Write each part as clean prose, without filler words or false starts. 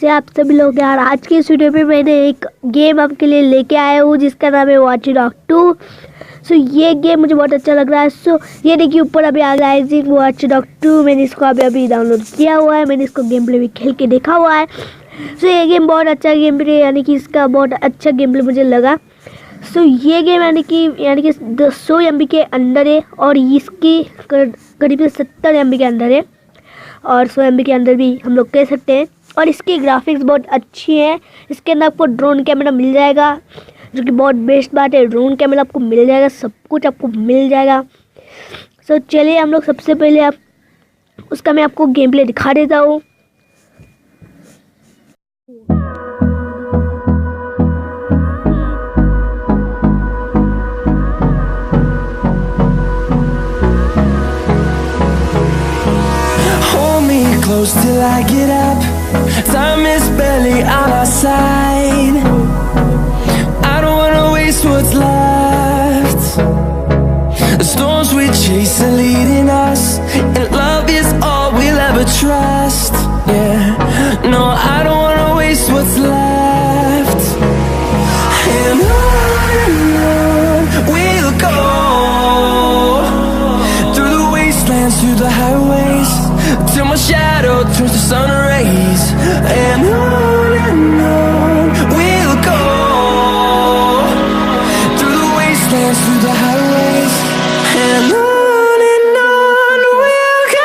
कैसे आप सभी लोग यार। आज की इस वीडियो पे मैंने एक गेम आपके लिए लेके आया हूँ जिसका नाम है वॉच डॉग 2। सो ये गेम मुझे बहुत अच्छा लग रहा है। सो ये देखिए ऊपर अभी आ राइजिंग वॉच डॉग 2। मैंने इसको अभी डाउनलोड किया हुआ है। मैंने इसको गेम प्ले भी खेल के देखा हुआ है। सो ये गेम बहुत अच्छा गेम प्ले, यानी कि इसका बहुत अच्छा गेम प्ले मुझे लगा। सो ये गेम यानी कि 100 MB के अंदर है और इसकी करीब 70 MB के अंदर है और 100 MB के अंदर भी हम लोग कह सकते हैं। और इसकी ग्राफिक्स बहुत अच्छी है। इसके अंदर आपको ड्रोन कैमरा मिल जाएगा, जो कि बहुत बेस्ट बात है। ड्रोन कैमरा आपको मिल जाएगा, सब कुछ आपको मिल जाएगा। सो चलिए हम लोग सबसे पहले उसका मैं आपको गेम प्ले दिखा देता हूँ। Close till I get up. Time is barely on our side. I don't wanna waste what's left. The storms we chase are leading us, and love is all we'll ever trust. Yeah, no, I don't wanna waste what's left. And on we'll go, through the wastelands, through the highways, till my shadow turns to sun rays. And on we'll go, through the wastelands, through the highways. And on we'll go.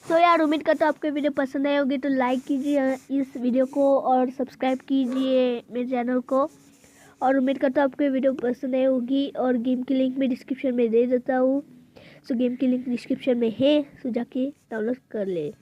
तो यार उम्मीद करता हूँ आपको video पसंद आई होगी, तो like कीजिए इस वीडियो को और सब्सक्राइब कीजिए मेरे चैनल को। और उम्मीद करता हूँ आपको वीडियो पसंद आई होगी। और गेम की लिंक मैं डिस्क्रिप्शन में दे देता हूँ। सो गेम की लिंक डिस्क्रिप्शन में है, सो जाके डाउनलोड कर ले।